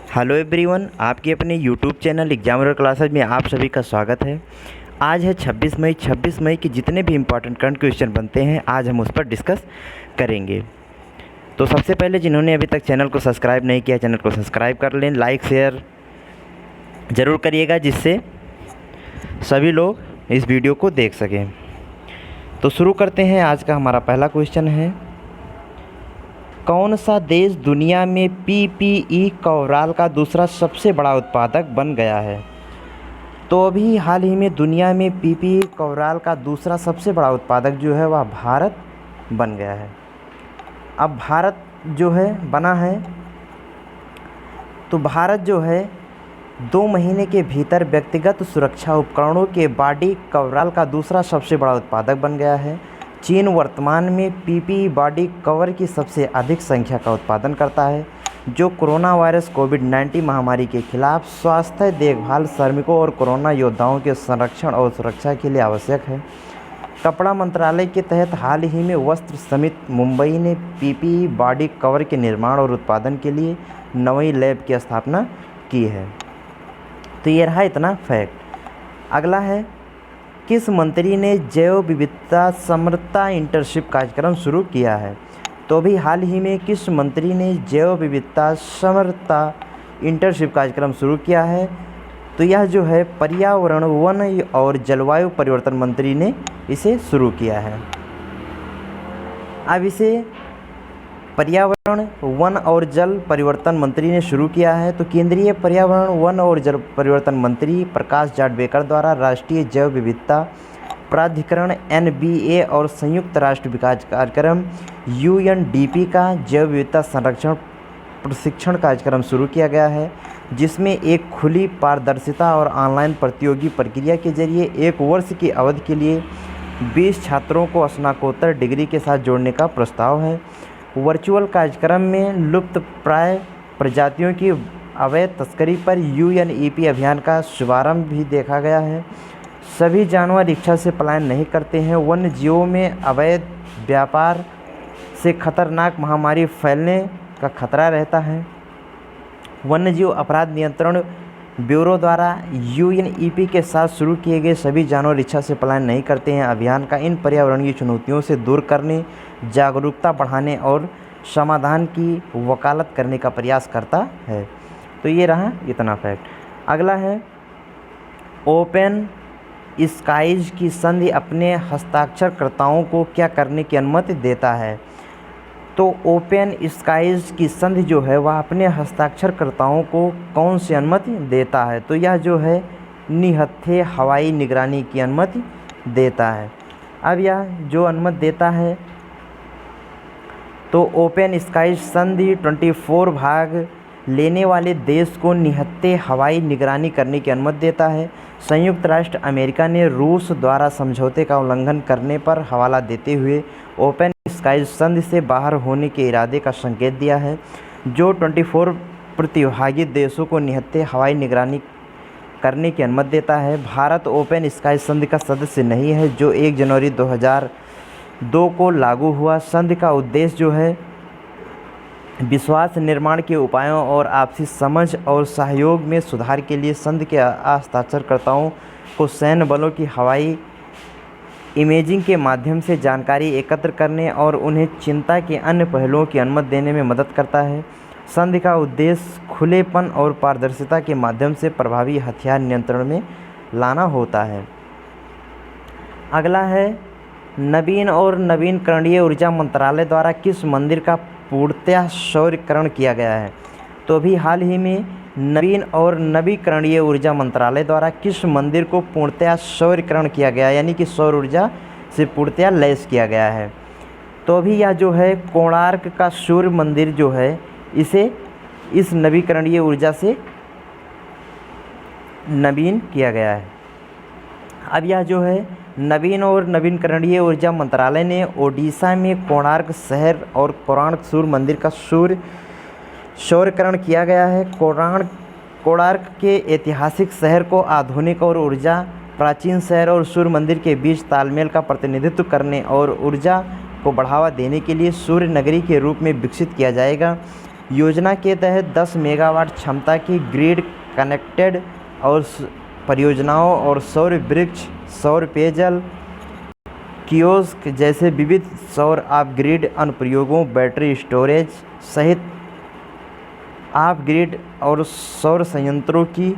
Hello everyone, आपके अपने YouTube channel examiner classes में आप सभी का स्वागत है। आज है 26 मई। 26 मई के जितने भी इम्पॉर्टेंट करंट क्वेश्चन बनते हैं आज हम उस पर डिस्कस करेंगे। तो सबसे पहले जिन्होंने अभी तक चैनल को सब्सक्राइब नहीं किया, चैनल को सब्सक्राइब कर लें, लाइक शेयर ज़रूर करिएगा जिससे सभी लोग इस वीडियो को देख सकें। तो शुरू करते हैं। आज का हमारा पहला क्वेश्चन है, कौन सा देश दुनिया में पीपीई कवराल का दूसरा सबसे बड़ा उत्पादक बन गया है? तो अभी हाल ही में दुनिया में पीपीई कवराल का दूसरा सबसे बड़ा उत्पादक जो है वह भारत बन गया है। अब भारत जो है बना है, तो भारत जो है 2 महीने के भीतर व्यक्तिगत सुरक्षा उपकरणों के बॉडी कवराल का दूसरा सबसे बड़ा उत्पादक बन गया है। चीन वर्तमान में पीपीई बॉडी कवर की सबसे अधिक संख्या का उत्पादन करता है, जो कोरोना वायरस कोविड-19 महामारी के खिलाफ स्वास्थ्य देखभाल श्रमिकों और कोरोना योद्धाओं के संरक्षण और सुरक्षा के लिए आवश्यक है। कपड़ा मंत्रालय के तहत हाल ही में वस्त्र समिति मुंबई ने पीपीई बॉडी कवर के निर्माण और उत्पादन के लिए नई लैब की स्थापना की है। तो ये रहा इतना फैक्ट। अगला है, किस मंत्री ने जैव विविधता समृद्धता इंटर्नशिप कार्यक्रम शुरू किया है? तो अभी हाल ही में किस मंत्री ने जैव विविधता समृद्धता इंटर्नशिप कार्यक्रम शुरू किया है? तो यह जो है पर्यावरण, वन और जलवायु परिवर्तन मंत्री ने इसे शुरू किया है। अब इसे पर्यावरण, वन और जल परिवर्तन मंत्री ने शुरू किया है। तो केंद्रीय पर्यावरण, वन और जल परिवर्तन मंत्री प्रकाश जावड़ेकर द्वारा राष्ट्रीय जैव विविधता प्राधिकरण एनबीए और संयुक्त राष्ट्र विकास कार्यक्रम यूएनडीपी का जैव विविधता संरक्षण प्रशिक्षण कार्यक्रम शुरू किया गया है, जिसमें एक खुली पारदर्शिता और ऑनलाइन प्रतियोगी प्रक्रिया के जरिए 1 वर्ष की अवधि के लिए 20 छात्रों को स्नातकोत्तर डिग्री के साथ जोड़ने का प्रस्ताव है। वर्चुअल कार्यक्रम में लुप्त प्राय प्रजातियों की अवैध तस्करी पर यूएनईपी अभियान का शुभारंभ भी देखा गया है। सभी जानवर इच्छा से पलायन नहीं करते हैं। वन्य जीवों में अवैध व्यापार से खतरनाक महामारी फैलने का खतरा रहता है। वन्यजीव अपराध नियंत्रण ब्यूरो द्वारा यूएनईपी के साथ शुरू किए गए सभी जानवर इच्छा से पलायन नहीं करते हैं अभियान का इन पर्यावरणीय चुनौतियों से दूर करने, जागरूकता बढ़ाने और समाधान की वकालत करने का प्रयास करता है। तो ये रहा इतना फैक्ट। अगला है, ओपन स्काईज की संधि अपने हस्ताक्षरकर्ताओं को क्या करने की अनुमति देता है? तो ओपन स्काईज की संधि जो है वह अपने हस्ताक्षरकर्ताओं को कौन सी अनुमति देता है? तो यह जो है निहत्थे हवाई निगरानी की अनुमति देता है। अब यह जो अनुमति देता है, तो ओपन स्काईज संधि 24 भाग लेने वाले देश को निहत्थे हवाई निगरानी करने की अनुमति देता है। संयुक्त राष्ट्र अमेरिका ने रूस द्वारा समझौते का उल्लंघन करने पर हवाला देते हुए ओपन स्काईज संधि से बाहर होने के इरादे का संकेत दिया है, जो 24 प्रतिभागी देशों को निहत्थे हवाई निगरानी करने की अनुमति देता है। भारत ओपन स्काईज संधि का सदस्य नहीं है, जो 1 जनवरी 2002 को लागू हुआ। संधि का उद्देश्य जो है विश्वास निर्माण के उपायों और आपसी समझ और सहयोग में सुधार के लिए संधि के हस्ताक्षरकर्ताओं को सैन्य बलों की हवाई इमेजिंग के माध्यम से जानकारी एकत्र करने और उन्हें चिंता के अन्य पहलुओं की अनुमति देने में मदद करता है। संधि का उद्देश्य खुलेपन और पारदर्शिता के माध्यम से प्रभावी हथियार नियंत्रण में लाना होता है। अगला है, नवीन और नवीकरणीय ऊर्जा मंत्रालय द्वारा किस मंदिर का पूर्णतः सौरीकरण किया गया है? तो अभी हाल ही में नवीन और नवीकरणीय ऊर्जा मंत्रालय द्वारा किस मंदिर को पूर्णतः सौरीकरण किया गया, यानी कि सौर ऊर्जा से पूर्णतः लैस किया गया है? तो अभी यह जो है कोणार्क का सूर्य मंदिर जो है इसे इस नवीकरणीय ऊर्जा से नवीन किया गया है। अब यह जो है नवीन और नवीकरणीय ऊर्जा मंत्रालय ने ओडिशा में कोणार्क शहर और कोणार्क सूर्य मंदिर का सौरीकरण किया गया है। कोणार्क के ऐतिहासिक शहर को आधुनिक और ऊर्जा प्राचीन शहर और सूर्य मंदिर के बीच तालमेल का प्रतिनिधित्व करने और ऊर्जा को बढ़ावा देने के लिए सूर्य नगरी के रूप में विकसित किया जाएगा। योजना के तहत 10 मेगावाट क्षमता की ग्रिड कनेक्टेड और परियोजनाओं और सौर वृक्ष, सौर पेयजल, कियोस्क जैसे विविध सौर ऑफ ग्रिड अनुप्रयोगों, बैटरी स्टोरेज सहित ऑफ ग्रिड और सौर संयंत्रों की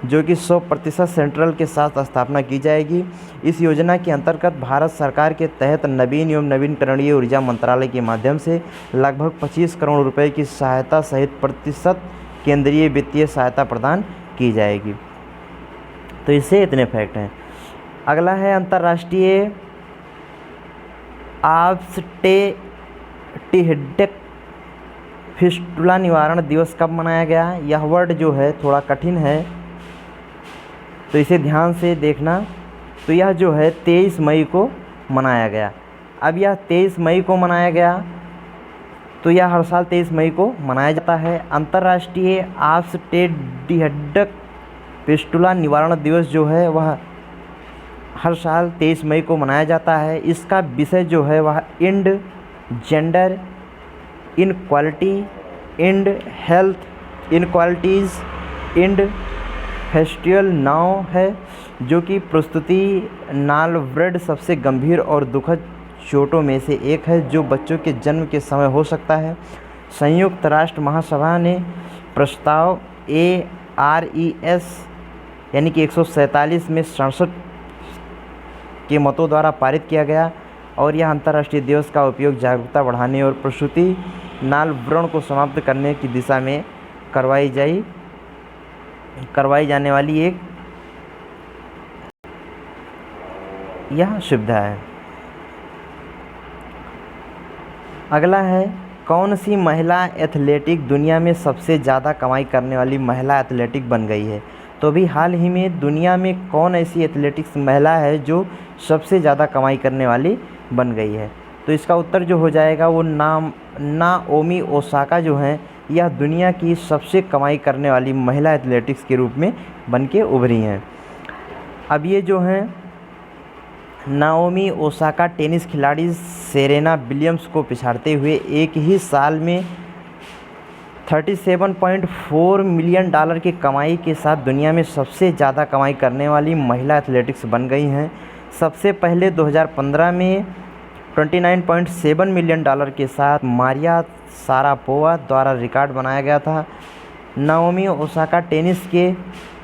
जो कि 100% सेंट्रल के साथ स्थापना की जाएगी। इस योजना के अंतर्गत भारत सरकार के तहत नवीन एवं नवीनकरणीय ऊर्जा मंत्रालय के माध्यम से लगभग 25 करोड़ रुपए की सहायता सहित प्रतिशत केंद्रीय वित्तीय सहायता प्रदान की जाएगी। तो इससे इतने फैक्ट हैं। अगला है अंतर्राष्ट्रीय ऑब्स्टेटिक फिस्टुला निवारण दिवस कब मनाया गया? यह वर्ड जो है थोड़ा कठिन है, तो इसे ध्यान से देखना। तो यह जो है 23 मई को मनाया गया। अब यह 23 मई को मनाया गया, तो यह हर साल 23 मई को मनाया जाता है। अंतर्राष्ट्रीय ऑब्स्टेटिक फिस्टुला निवारण दिवस जो है वह हर साल 23 मई को मनाया जाता है। इसका विषय जो है वह and gender inequality, and health inequalities, and festival now है, जो कि प्रस्तुति नालब्रेड सबसे गंभीर और दुखद चोटों में से एक है जो बच्चों के जन्म के समय हो सकता है। संयुक्त राष्ट्र महासभा ने प्रस्ताव ARES यानी कि 147 में 67 के मतों द्वारा पारित किया गया और यह अंतर्राष्ट्रीय दिवस का उपयोग जागरूकता बढ़ाने और प्रसूति नाल व्रण को समाप्त करने की दिशा में करवाई जाने वाली एक यह सुविधा है। अगला है, कौन सी महिला एथलेटिक दुनिया में सबसे ज़्यादा कमाई करने वाली महिला एथलेटिक बन गई है? तो अभी हाल ही में दुनिया में कौन ऐसी एथलेटिक्स महिला है जो सबसे ज़्यादा कमाई करने वाली बन गई है? तो इसका उत्तर जो हो जाएगा वो नाओमी ओसाका जो हैं, यह दुनिया की सबसे कमाई करने वाली महिला एथलेटिक्स के रूप में बन के उभरी हैं। अब ये जो हैं नाओमी ओसाका टेनिस खिलाड़ी सेरेना विलियम्स को पिछाड़ते हुए एक ही साल में $37.4 मिलियन की कमाई के साथ दुनिया में सबसे ज़्यादा कमाई करने वाली महिला एथलेटिक्स बन गई हैं। सबसे पहले 2015 में $29.7 मिलियन के साथ मारिया शारापोवा द्वारा रिकॉर्ड बनाया गया था। नाओमी ओसाका टेनिस के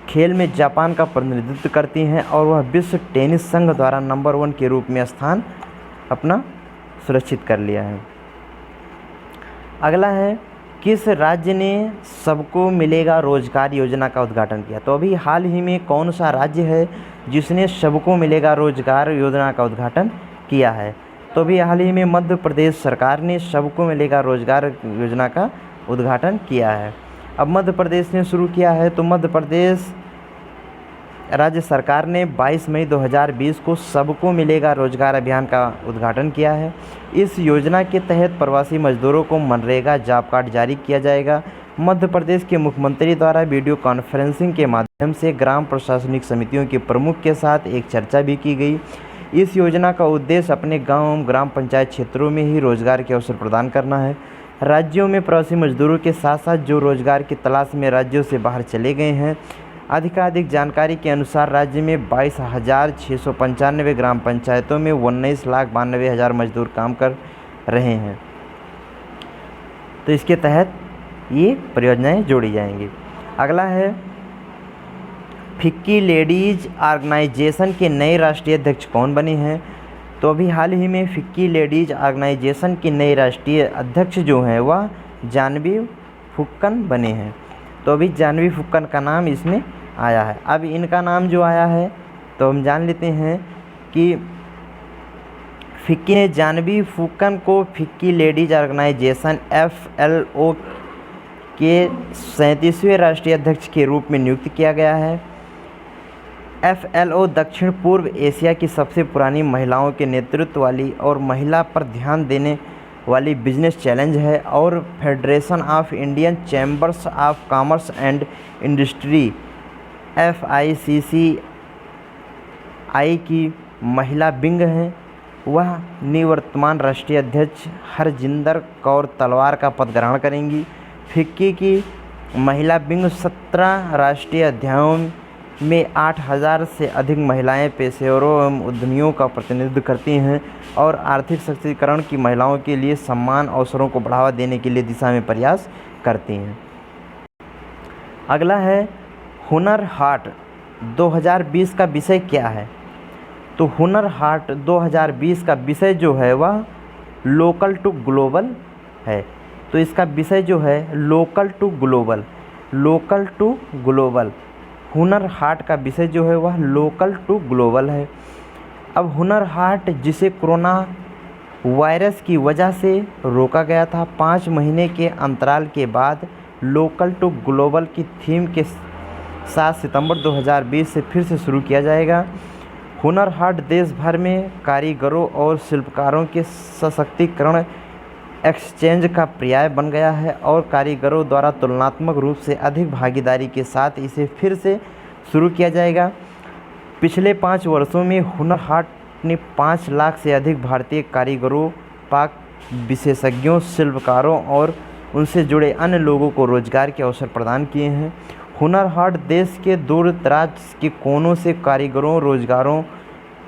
खेल में जापान का प्रतिनिधित्व करती हैं और वह विश्व टेनिस संघ द्वारा नंबर 1 के रूप में स्थान अपना सुरक्षित कर लिया है। अगला है, किस राज्य ने सबको मिलेगा रोजगार योजना का उद्घाटन किया? तो अभी हाल ही में कौन सा राज्य है जिसने सबको मिलेगा रोजगार योजना का उद्घाटन किया है? तो अभी हाल ही में मध्य प्रदेश सरकार ने सबको मिलेगा रोजगार योजना का उद्घाटन किया है। अब मध्य प्रदेश ने शुरू किया है, तो मध्य प्रदेश राज्य सरकार ने 22 मई 2020 को सबको मिलेगा रोजगार अभियान का उद्घाटन किया है। इस योजना के तहत प्रवासी मजदूरों को मनरेगा जॉब कार्ड जारी किया जाएगा। मध्य प्रदेश के मुख्यमंत्री द्वारा वीडियो कॉन्फ्रेंसिंग के माध्यम से ग्राम प्रशासनिक समितियों के प्रमुख के साथ एक चर्चा भी की गई। इस योजना का उद्देश्य अपने गाँव ग्राम पंचायत क्षेत्रों में ही रोजगार के अवसर प्रदान करना है। राज्यों में प्रवासी मजदूरों के साथ साथ जो रोजगार की तलाश में राज्यों से बाहर चले गए हैं। अधिकाधिक जानकारी के अनुसार राज्य में 22,695 ग्राम पंचायतों में 19,92,000 मजदूर काम कर रहे हैं। तो इसके तहत ये परियोजनाएं जोड़ी जाएंगी। अगला है, फिक्की लेडीज ऑर्गेनाइजेशन के नए राष्ट्रीय अध्यक्ष कौन बने हैं? तो अभी हाल ही में फिक्की लेडीज ऑर्गेनाइजेशन की नई राष्ट्रीय अध्यक्ष जो हैं वह जानवी फुक्कन बने हैं। तो अभी जानवी फुक्कन का नाम इसमें आया है। अब इनका नाम जो आया है तो हम जान लेते हैं कि फिक्की ने जानवी फुक्कन को फिक्की लेडीज ऑर्गेनाइजेशन FLO के 37वें राष्ट्रीय अध्यक्ष के रूप में नियुक्त किया गया है। FLO दक्षिण पूर्व एशिया की सबसे पुरानी महिलाओं के नेतृत्व वाली और महिला पर ध्यान देने वाली बिजनेस चैलेंज है और federation of Indian chambers of commerce and industry FICCI की महिला विंग हैं। वह निवर्तमान राष्ट्रीय अध्यक्ष हरजिंदर कौर तलवार का पद ग्रहण करेंगी। फिक्की की महिला विंग 17 राष्ट्रीय अध्यायों में 8,000 से अधिक महिलाएं पेशेवरों एवं उद्यमियों का प्रतिनिधित्व करती हैं और आर्थिक सशक्तिकरण की महिलाओं के लिए समान अवसरों को बढ़ावा देने के लिए दिशा में प्रयास करती हैं। अगला है हुनर हाट 2020 का विषय क्या है। तो हुनर हाट 2020 का विषय जो है वह लोकल टू ग्लोबल है। तो इसका विषय जो है local to global Hunar Haat का विषय जो है वह लोकल टू ग्लोबल है। अब हुनर हाट जिसे कोरोना वायरस की वजह से रोका गया था, 5 महीने के अंतराल के बाद लोकल टू ग्लोबल की थीम के 7 सितंबर 2020 से फिर से शुरू किया जाएगा। हुनर हाट देश भर में कारीगरों और शिल्पकारों के सशक्तिकरण एक्सचेंज का पर्याय बन गया है और कारीगरों द्वारा तुलनात्मक रूप से अधिक भागीदारी के साथ इसे फिर से शुरू किया जाएगा। पिछले 5 वर्षों में हुनर हाट ने 5 लाख से अधिक भारतीय कारीगरों, पाक विशेषज्ञों, शिल्पकारों और उनसे जुड़े अन्य लोगों को रोजगार के अवसर प्रदान किए हैं। हुनर हाट देश के दूर दराज के कोनों से कारीगरों, रोजगारों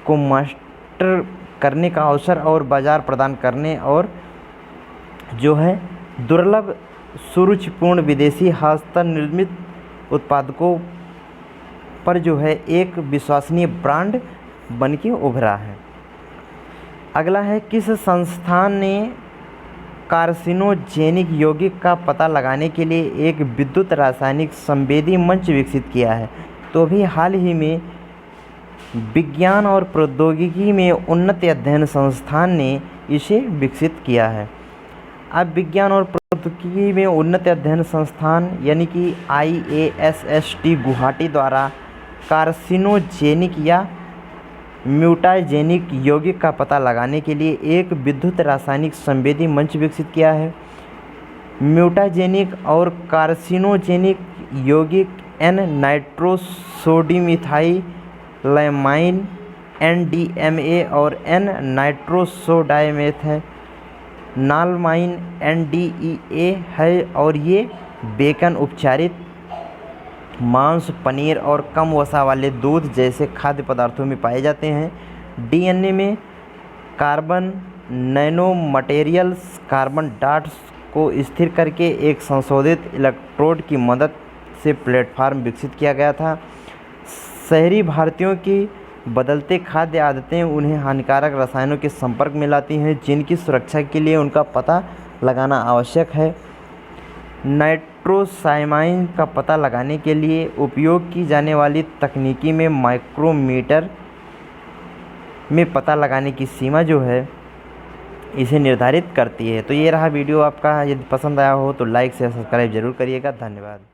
को मास्टर करने का अवसर और बाजार प्रदान करने और जो है दुर्लभ सुरुचिपूर्ण विदेशी हस्त निर्मित उत्पादकों पर जो है एक विश्वसनीय ब्रांड बन के उभरा है। अगला है किस संस्थान ने कार्सिनोजेनिक यौगिक का पता लगाने के लिए एक विद्युत रासायनिक संवेदी मंच विकसित किया है। तो अभी हाल ही में विज्ञान और प्रौद्योगिकी में उन्नत अध्ययन संस्थान ने इसे विकसित किया है। अब विज्ञान और प्रौद्योगिकी में उन्नत अध्ययन संस्थान यानी कि IASST गुवाहाटी द्वारा कार्सिनोजेनिक या म्यूटाजेनिक यौगिक का पता लगाने के लिए एक विद्युत रासायनिक संवेदी मंच विकसित किया है। म्यूटाजेनिक और कार्सिनोजेनिक यौगिक N नाइट्रोसोडिमिथाइलमाइन NDMA और N नाइट्रोसोडाइमेथाइलमाइन NDEA है और ये बेकन, उपचारित मांस, पनीर और कम वसा वाले दूध जैसे खाद्य पदार्थों में पाए जाते हैं। DNA में carbon nano materials carbon dots को स्थिर करके एक संशोधित इलेक्ट्रोड की मदद से प्लेटफॉर्म विकसित किया गया था। शहरी भारतीयों की बदलते खाद्य आदतें उन्हें हानिकारक रसायनों के संपर्क में लाती हैं जिनकी सुरक्षा के लिए उनका पता लगाना आवश्यक है। नाइट्रोसामाइन का पता लगाने के लिए उपयोग की जाने वाली तकनीकी में माइक्रोमीटर में पता लगाने की सीमा जो है इसे निर्धारित करती है। तो ये रहा वीडियो आपका। यदि पसंद आया हो तो लाइक शेयर सब्सक्राइब जरूर करिएगा। धन्यवाद।